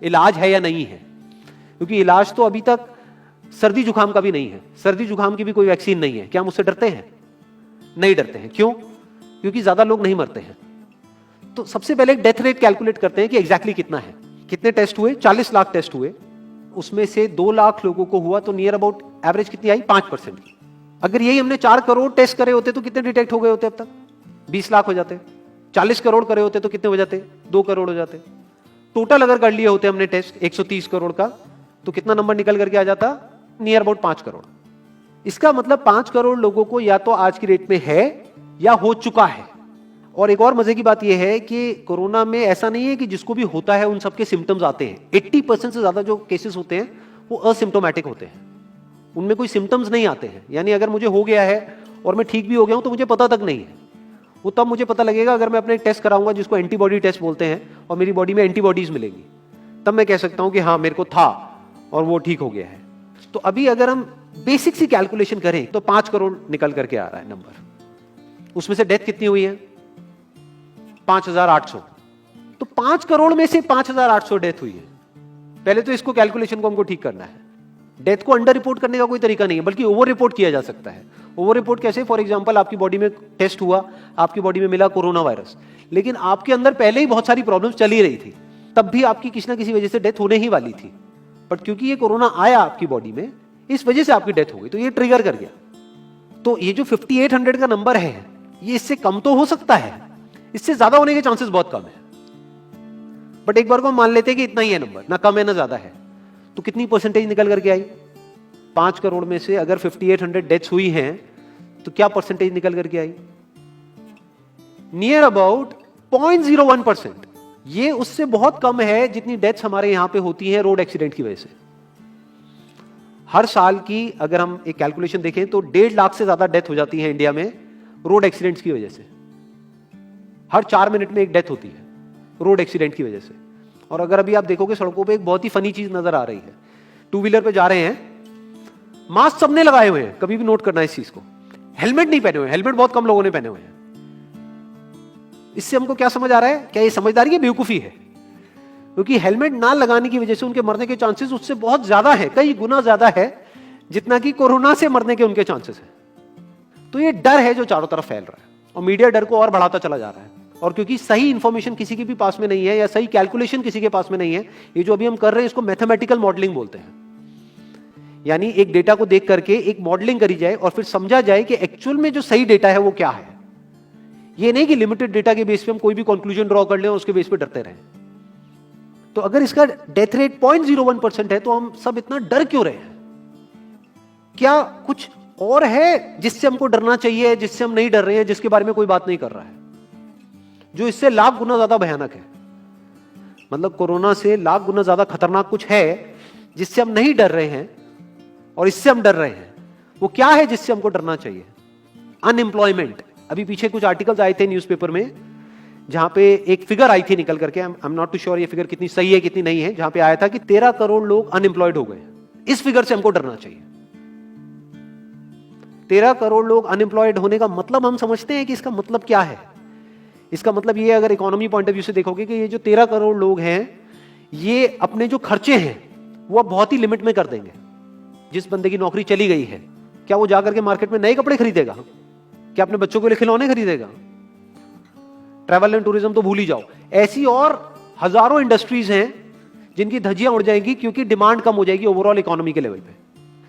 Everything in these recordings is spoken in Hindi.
इलाज है या नहीं है, क्योंकि इलाज तो अभी तक सर्दी जुकाम का भी नहीं है, सर्दी जुकाम की भी कोई वैक्सीन नहीं है। क्या हम उससे डरते हैं? नहीं डरते हैं। क्यों? क्योंकि ज्यादा लोग नहीं मरते हैं। तो सबसे पहले डेथ रेट कैलकुलेट करते हैं कि एग्जैक्टली कितना है। कितने टेस्ट हुए? 40 लाख टेस्ट हुए, उसमें से 2 लाख लोगों को हुआ, तो नियर अबाउट एवरेज कितनी आई? 5% की। अगर यही हमने 4 करोड़ टेस्ट करे होते तो कितने डिटेक्ट हो गए होते अब तक? 20 लाख हो जाते। 40 करोड़ करे होते तो कितने हो जाते? 2 करोड़ हो जाते। टोटल अगर कर लिए होते हमने टेस्ट 130 करोड़ का, तो कितना नंबर निकल करके आ जाता? Near about 5 crore. इसका मतलब 5 करोड़ लोगों को या तो आज की डेट में है या हो चुका है। और एक और मजे की बात यह है कि कोरोना में ऐसा नहीं है कि जिसको भी होता है उन सबके सिम्टम्स आते हैं। 80% से ज्यादा जो केसेस होते हैं वो असिम्टोमेटिक होते हैं, उनमें कोई सिम्टम्स नहीं आते हैं। यानी अगर मुझे हो गया है और मैं ठीक भी हो गया हूं तो मुझे पता तक नहीं है। वो तब मुझे पता लगेगा अगर मैं अपने टेस्ट कराऊंगा जिसको एंटीबॉडी टेस्ट बोलते हैं, और मेरी बॉडी में एंटीबॉडीज मिलेगी, तब मैं कह सकता हूं कि हाँ मेरे को था और वो ठीक हो गया है। तो अभी अगर हम बेसिक सी कैलकुलेशन करें तो 5 करोड़ निकल करके आ रहा है नंबर। उसमें से डेथ कितनी हुई है? 5,800। तो 5 करोड़ में से 5,800 डेथ हुई है। पहले तो इसको कैलकुलेशन को हमको ठीक करना है। डेथ को अंडर रिपोर्ट करने का कोई तरीका नहीं है, बल्कि ओवर रिपोर्ट किया जा सकता है। ओवर रिपोर्ट कैसे? फॉर एग्जांपल आपकी बॉडी में टेस्ट हुआ, आपकी बॉडी में मिला कोरोना वायरस, लेकिन आपके अंदर पहले ही बहुत सारी प्रॉब्लम्स चली रही थी, तब भी आपकी किसी ना किसी वजह से डेथ होने ही वाली थी, बट क्योंकि ये कोरोना आया आपकी बॉडी में, इस वजह से आपकी डेथ हो गई, तो ये ट्रिगर कर गया। तो ये जो 5800 का नंबर है, ये इससे कम तो हो सकता है, इससे ज्यादा होने के चांसेस बहुत कम है। बट एक बार को हम मान लेते हैं कि इतना ही है नंबर, ना कम है ना ज्यादा है, तो कितनी परसेंटेज निकल करके आई? 5 करोड़ में से अगर 5800 डेथ्स हुई हैं तो क्या परसेंटेज निकल करके आई? Near about 0.01%। ये उससे बहुत कम है जितनी डेथ्स हमारे यहां पे होती हैं रोड एक्सीडेंट की वजह से। हर साल की अगर हम एक कैलकुलेशन देखें तो 1.5 लाख से ज्यादा डेथ हो जाती है इंडिया में रोड एक्सीडेंट्स की वजह से। हर 4 मिनट में एक डेथ होती है रोड एक्सीडेंट की वजह से। और अगर अभी आप देखोगे सड़कों पे एक बहुत ही फनी चीज नजर आ रही है, 2 व्हीलर पे जा रहे हैं, मास्क सबने लगाए हुए हैं, कभी भी नोट करना इस चीज को। हेलमेट नहीं पहने हुए, हेलमेट बहुत कम लोगों ने पहने हुए हैं। इससे हमको क्या समझ आ रहा है? क्या ये समझदारी है, बेवकूफी है? क्योंकि हेलमेट ना लगाने की वजह से उनके मरने के चांसेस उससे बहुत ज्यादा है, कई गुना ज्यादा है जितना कि कोरोना से मरने के उनके चांसेस है। तो ये डर है जो चारों तरफ फैल रहा है, और मीडिया डर को और बढ़ाता चला जा रहा है। और क्योंकि सही इंफॉर्मेशन किसी के भी पास में नहीं है, या सही कैलकुलेशन किसी के पास में नहीं है, ये जो अभी हम कर रहे हैं इसको मैथमेटिकल मॉडलिंग बोलते हैं। यानी एक डेटा को देख करके एक मॉडलिंग करी जाए और फिर समझा जाए कि एक्चुअल में जो सही डेटा है वो क्या है। ये नहीं कि लिमिटेड डेटा के बेस पे हम कोई भी कंक्लूजन ड्रॉ कर लें और उसके बेस पे डरते रहें। तो अगर इसका डेथ रेट 0.01% है तो हम सब इतना डर क्यों रहे हैं? क्या कुछ और है जिससे हमको डरना चाहिए, जिससे हम नहीं डर रहे हैं, जिसके बारे में कोई बात नहीं कर रहा है, जो इससे लाख गुना ज्यादा भयानक है? मतलब कोरोना से लाख गुना ज्यादा खतरनाक कुछ है जिससे हम नहीं डर रहे हैं और इससे हम डर रहे हैं। वो क्या है जिससे हमको डरना चाहिए? अनएम्प्लॉयमेंट। अभी पीछे कुछ आर्टिकल्स आए थे न्यूज़पेपर में जहां पे एक फिगर आई थी निकल करके, I am not too sure ये फिगर कितनी सही है कितनी नहीं है, जहां पे आया था कि 13 करोड़ लोग अनएम्प्लॉयड हो गए। इस फिगर से हमको डरना चाहिए। 13 करोड़ लोग अनएम्प्लॉयड होने का मतलब हम समझते हैं कि इसका मतलब क्या है? इसका मतलब ये, अगर इकोनॉमी पॉइंट ऑफ व्यू से देखोगे, कि ये जो 13 करोड़ लोग हैं ये अपने जो खर्चे हैं वो बहुत ही लिमिट में कर देंगे। जिस बंदे की नौकरी चली गई है, क्या वो जाकर के मार्केट में नए कपड़े खरीदेगा? क्या अपने बच्चों के लिए खिलौने खरीदेगा? ट्रैवल एंड टूरिज्म तो भूल ही जाओ। ऐसी और हजारों इंडस्ट्रीज हैं जिनकी धज्जियां उड़ जाएंगी क्योंकि डिमांड कम हो जाएगी ओवरऑल इकोनॉमी के लेवल पे।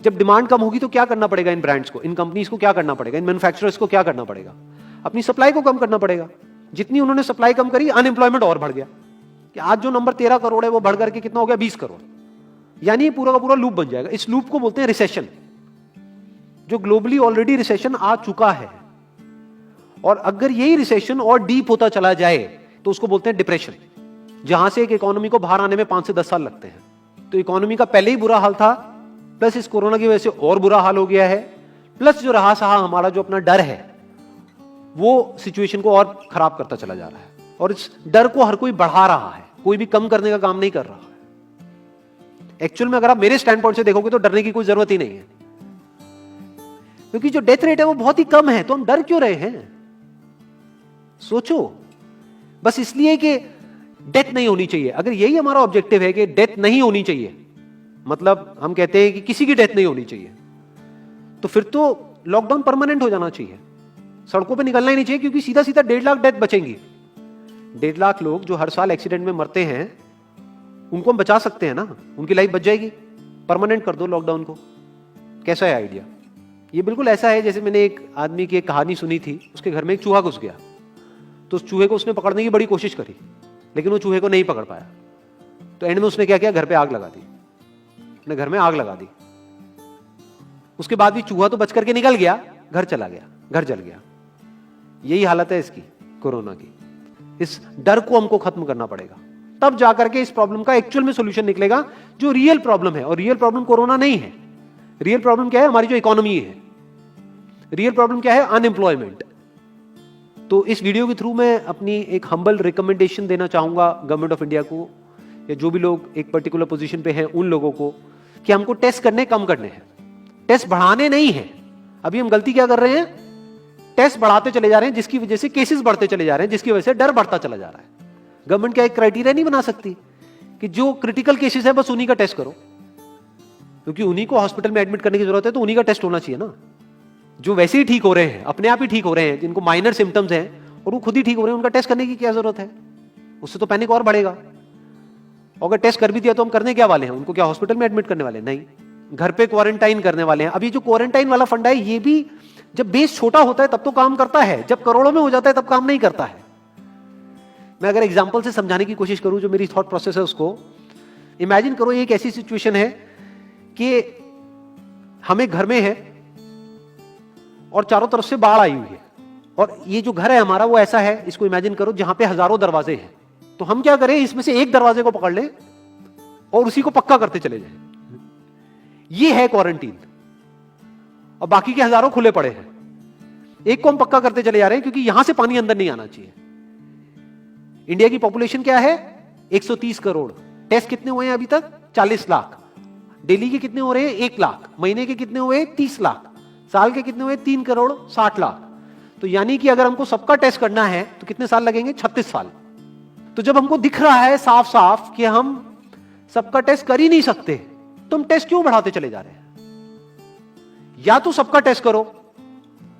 जब डिमांड कम होगी तो क्या करना पड़ेगा इन ब्रांड्स को, इन कंपनीज को क्या करना पड़ेगा, इन मैन्युफैक्चरर्स को क्या करना पड़ेगा? अपनी सप्लाई को कम करना पड़ेगा। जितनी उन्होंने सप्लाई कम करी, अनएम्प्लॉयमेंट और बढ़ गया। कि आज जो नंबर 13 करोड़ है वो बढ़ करके कितना हो गया? 20 करोड़। यानी पूरा का पूरा लूप बन जाएगा। इस लूप को बोलते हैं रिसेशन, जो ग्लोबली ऑलरेडी रिसेशन आ चुका है। और अगर यही रिसेशन और डीप होता चला जाए तो उसको बोलते हैं डिप्रेशन, जहां से एक इकोनॉमी को बाहर आने में 5 से 10 साल लगते हैं। तो इकोनॉमी का पहले ही बुरा हाल था, प्लस इस कोरोना की वजह से और बुरा हाल हो गया है, प्लस जो रहा सहा हमारा जो अपना डर है वो सिचुएशन को और खराब करता चला जा रहा है। और इस डर को हर कोई बढ़ा रहा है, कोई भी कम करने का काम नहीं कर रहा है। एक्चुअल में अगर आप मेरे स्टैंड पॉइंट से देखोगे तो डरने की कोई जरूरत ही नहीं है, क्योंकि जो डेथ रेट है वो बहुत ही कम है। तो हम डर क्यों रहे हैं? सोचो। बस इसलिए कि डेथ नहीं होनी चाहिए। अगर यही हमारा ऑब्जेक्टिव है कि डेथ नहीं होनी चाहिए, मतलब हम कहते हैं कि किसी की डेथ नहीं होनी चाहिए, तो फिर तो लॉकडाउन परमानेंट हो जाना चाहिए, सड़कों पे निकलना ही नहीं चाहिए, क्योंकि सीधा सीधा 1.5 लाख डेथ बचेंगी। 1.5 लाख लोग जो हर साल एक्सीडेंट में मरते हैं, उनको हम बचा सकते हैं ना, उनकी लाइफ बच जाएगी। परमानेंट कर दो लॉकडाउन को। कैसा है आइडिया? ये बिल्कुल ऐसा है जैसे मैंने एक आदमी की एक कहानी सुनी थी, उसके घर में एक चूहा घुस गया, तो उस चूहे को उसने पकड़ने की बड़ी कोशिश करी, लेकिन वो चूहे को नहीं पकड़ पाया। तो एंड में उसने क्या किया, घर पे आग लगा दी, अपने घर में आग लगा दी। उसके बाद भी चूहा तो बच करके निकल गया, घर चला गया, घर जल गया। यही हालत है इसकी, कोरोना की। इस डर को हमको खत्म करना पड़ेगा, तब जाकर के इस प्रॉब्लम का एक्चुअल में सॉल्यूशन निकलेगा, जो रियल प्रॉब्लम है। और रियल प्रॉब्लम कोरोना नहीं है। रियल प्रॉब्लम क्या है? हमारी जो इकोनॉमी है। रियल प्रॉब्लम क्या है? अनएम्प्लॉयमेंट। तो इस वीडियो के थ्रू मैं अपनी एक हम्बल रिकमेंडेशन देना चाहूंगा गवर्नमेंट ऑफ इंडिया को, या जो भी लोग एक पर्टिकुलर पोजीशन पे हैं उन लोगों को, कि हमको टेस्ट करने कम करने हैं, टेस्ट बढ़ाने नहीं है। अभी हम गलती क्या कर रहे हैं? टेस्ट बढ़ाते चले जा रहे हैं, जिसकी वजह से केसेस बढ़ते चले जा रहे हैं, जिसकी वजह से डर बढ़ता चला जा रहा है। गवर्नमेंट क्या एक क्राइटेरिया नहीं बना सकती कि जो क्रिटिकल केसेस है बस उन्हीं का टेस्ट करो, क्योंकि उन्हीं को हॉस्पिटल में एडमिट करने की जरूरत है, तो उन्हीं का टेस्ट होना चाहिए ना। जो वैसे ही ठीक हो रहे हैं, अपने आप ही ठीक हो रहे हैं, जिनको माइनर सिम्टम्स हैं और वो खुद ही ठीक हो रहे हैं, उनका टेस्ट करने की क्या जरूरत है? उससे तो पैनिक और बढ़ेगा। और अगर टेस्ट कर भी दिया तो हम करने क्या वाले हैं? उनको क्या हॉस्पिटल में एडमिट करने वाले हैं? नहीं, घर पे क्वारंटाइन करने वाले हैं। अभी जो क्वारंटाइन वाला फंडा है, ये भी जब बेस छोटा होता है तब तो काम करता है, जब करोड़ों में हो जाता है तब काम नहीं करता है। मैं अगर एग्जांपल से समझाने की कोशिश करूं, जो मेरी थॉट प्रोसेस है उसको, इमेजिन करो एक ऐसी सिचुएशन है कि हम एक घर में है और चारों तरफ से बाढ़ आई हुई है, और ये जो घर है हमारा वो ऐसा है, इसको इमेजिन करो जहां पे हजारों दरवाजे हैं। तो हम क्या करें, इसमें से एक दरवाजे को पकड़ लें और उसी को पक्का करते चले जाएं। ये है क्वारंटीन, और बाकी के हजारों खुले पड़े हैं। एक को हम पक्का करते चले जा रहे हैं क्योंकि यहां से पानी अंदर नहीं आना चाहिए। इंडिया की पॉपुलेशन क्या है? 130 करोड़। टेस्ट कितने हुए हैं अभी तक? 40 लाख। दिल्ली के कितने हो रहे हैं? 1 लाख। महीने के कितने हुए? 30 लाख। साल के कितने हुए? 3 करोड़ 60 लाख। तो यानी कि अगर हमको सबका टेस्ट करना है तो कितने साल लगेंगे? 36 साल। तो जब हमको दिख रहा है साफ साफ कि हम सबका टेस्ट कर ही नहीं सकते, तो हम टेस्ट क्यों बढ़ाते चले जा रहे हैं? या तो सबका टेस्ट करो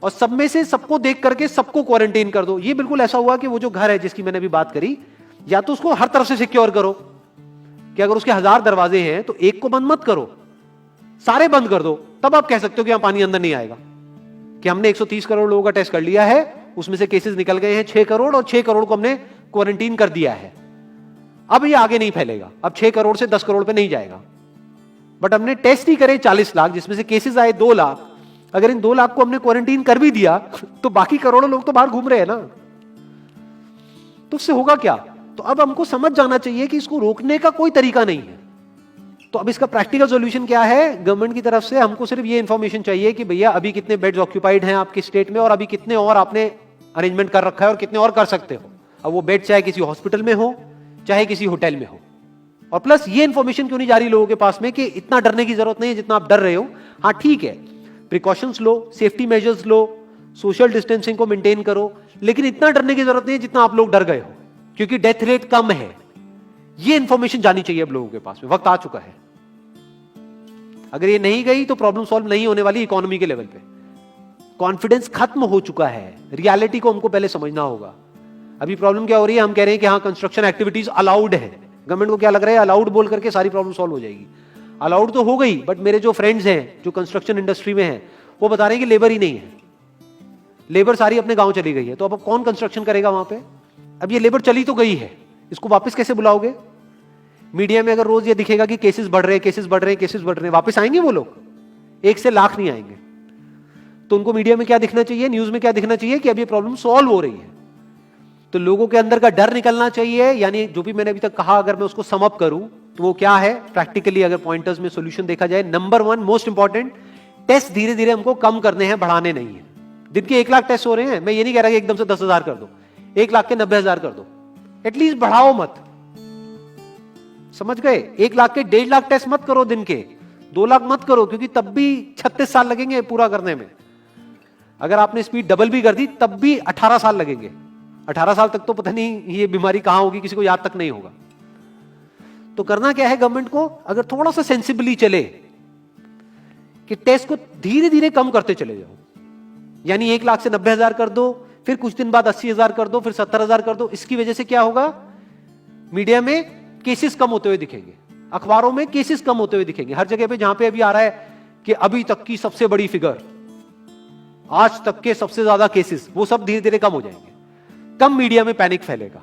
और सब में से सबको देख करके सबको क्वारंटाइन कर दो। ये बिल्कुल ऐसा हुआ कि वो जो घर है जिसकी मैंने अभी बात करी, या तो उसको हर तरफ से सिक्योर करो कि अगर उसके 1000 दरवाजे हैं तो एक को बंद मत करो, सारे बंद कर दो। तब आप कह सकते हो कि यहां पानी अंदर नहीं आएगा, कि हमने 130 करोड़ लोगों का टेस्ट कर लिया है, उसमें से केसेस निकल गए हैं 6 करोड़, और 6 करोड़ को हमने क्वारंटीन कर दिया है। अब ये आगे नहीं फैलेगा, अब 6 करोड़ से 10 करोड़ पे नहीं जाएगा। बट हमने टेस्ट ही करे 40 लाख, जिसमें से केसेस आए 2 लाख। अगर इन 2 लाख को हमने क्वारंटीन कर भी दिया तो बाकी करोड़ों लोग तो बाहर घूम रहे हैं ना, तो उससे होगा क्या? तो अब हमको समझ जाना चाहिए कि इसको रोकने का कोई तरीका नहीं है। तो अब इसका प्रैक्टिकल सॉल्यूशन क्या है? गवर्नमेंट की तरफ से हमको सिर्फ ये इंफॉर्मेशन चाहिए कि भैया अभी कितने बेड्स ऑक्यूपाइड हैं आपके स्टेट में, और अभी कितने और आपने अरेंजमेंट कर रखा है और कितने और कर सकते हो। अब वो बेड चाहे किसी हॉस्पिटल में हो चाहे किसी होटल में हो। और प्लस ये इंफॉर्मेशन क्यों नहीं जा रही लोगों के पास में कि इतना डरने की जरूरत नहीं है जितना आप डर रहे हो। हाँ ठीक है, प्रिकॉशंस लो, सेफ्टी मेजर्स लो, सोशल डिस्टेंसिंग को मेंटेन करो, लेकिन इतना डरने की जरूरत नहीं है जितना आप लोग डर गए हो, क्योंकि डेथ रेट कम है। ये इंफॉर्मेशन जानी चाहिए अब लोगों के पास में, वक्त आ चुका है। अगर ये नहीं गई तो प्रॉब्लम सॉल्व नहीं होने वाली इकोनॉमी के लेवल पे। कॉन्फिडेंस खत्म हो चुका है, रियलिटी को हमको पहले समझना होगा। अभी प्रॉब्लम क्या हो रही है? हम कह रहे हैं कि हाँ कंस्ट्रक्शन एक्टिविटीज अलाउड है। गवर्नमेंट को क्या लग रहा है? अलाउड बोल करके सारी प्रॉब्लम सॉल्व हो जाएगी। अलाउड तो हो गई, बट मेरे जो फ्रेंड्स हैं जो कंस्ट्रक्शन इंडस्ट्री में हैं, वो बता रहे हैं कि लेबर ही नहीं है, लेबर सारी अपने गांव चली गई है। तो अब कौन कंस्ट्रक्शन करेगा वहां पे? अब ये लेबर चली तो गई है, इसको वापस कैसे बुलाओगे? मीडिया में अगर रोज ये दिखेगा कि केसेस बढ़ रहे हैं, केसेस बढ़ रहे हैं, केसेस बढ़ रहे हैं, वापस आएंगे वो लोग? 1 से लाख नहीं आएंगे। तो उनको मीडिया में क्या दिखना चाहिए, न्यूज में क्या दिखना चाहिए? कि अब ये प्रॉब्लम सॉल्व हो रही है। तो लोगों के अंदर का डर निकलना चाहिए। यानी जो भी मैंने अभी तक कहा, अगर मैं उसको सम अप करूं तो वो क्या है प्रैक्टिकली, अगर पॉइंटर्स में सॉल्यूशन देखा जाए। नंबर 1 मोस्ट इंपॉर्टेंट, टेस्ट धीरे धीरे हमको कम करने हैं, बढ़ाने नहीं है। दिन के 1 लाख टेस्ट हो रहे हैं, मैं ये नहीं कह रहा कि एकदम से 10,000 कर दो, 1 लाख के 90,000 कर दो, एटलीस्ट बढ़ाओ मत। समझ गए? 1 लाख के 1.5 लाख टेस्ट मत करो दिन के, 2 लाख मत करो, क्योंकि तब भी 36 साल लगेंगे पूरा करने में। अगर आपने स्पीड डबल भी कर दी तब भी 18 साल लगेंगे। 18 साल तक तो पता नहीं ये बीमारी कहां होगी, किसी को याद तक नहीं होगा। तो करना क्या है गवर्नमेंट को, अगर थोड़ा सा सेंसिबली चले कि टेस्ट को धीरे धीरे कम करते चले जाओ, यानी 1 लाख से 90,000 कर दो, फिर कुछ दिन बाद 80,000 कर दो, फिर 70,000 कर दो। इसकी वजह से क्या होगा, मीडिया में केसेस कम होते हुए दिखेंगे, अखबारों में केसेस कम होते हुए दिखेंगे, हर जगह पे जहां पे अभी आ रहा है कि अभी तक की सबसे बड़ी फिगर, आज तक के सबसे ज्यादा केसेस, वो सब धीरे धीरे कम हो जाएंगे। कम मीडिया में पैनिक फैलेगा,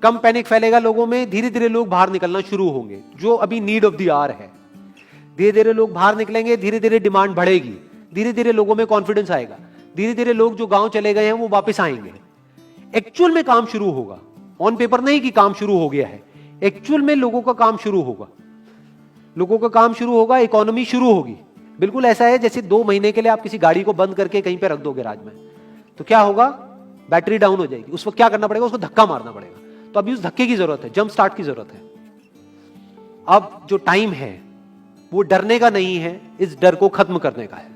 कम पैनिक फैलेगा लोगों में, धीरे धीरे लोग बाहर निकलना शुरू होंगे, जो अभी नीड ऑफ द आवर है। धीरे धीरे लोग बाहर निकलेंगे, धीरे धीरे डिमांड बढ़ेगी, धीरे धीरे लोगों में कॉन्फिडेंस आएगा, धीरे धीरे लोग जो गांव चले गए हैं वो वापस आएंगे, एक्चुअल में काम शुरू होगा। ऑन पेपर नहीं कि काम शुरू हो गया है, एक्चुअल में लोगों का काम शुरू होगा, लोगों का काम शुरू होगा, इकोनॉमी शुरू होगी। बिल्कुल ऐसा है जैसे 2 महीने के लिए आप किसी गाड़ी को बंद करके कहीं पे रख दो गैराज में, तो क्या होगा, बैटरी डाउन हो जाएगी, उस वक्त क्या करना पड़ेगा, उसको धक्का मारना पड़ेगा। तो अभी उस धक्के की जरूरत है, जंप स्टार्ट की जरूरत है। अब जो टाइम है वो डरने का नहीं है, इस डर को खत्म करने का है,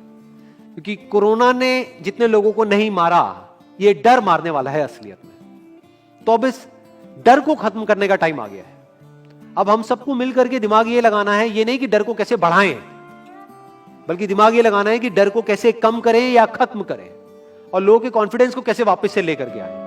क्योंकि कोरोना ने जितने लोगों को नहीं मारा, ये डर मारने वाला है असलियत में। तो अब इस डर को खत्म करने का टाइम आ गया है। अब हम सबको मिलकर के दिमाग ये लगाना है, ये नहीं कि डर को कैसे बढ़ाएं, बल्कि दिमाग ये लगाना है कि डर को कैसे कम करें या खत्म करें, और लोगों के कॉन्फिडेंस को कैसे वापस से लेकर के आए।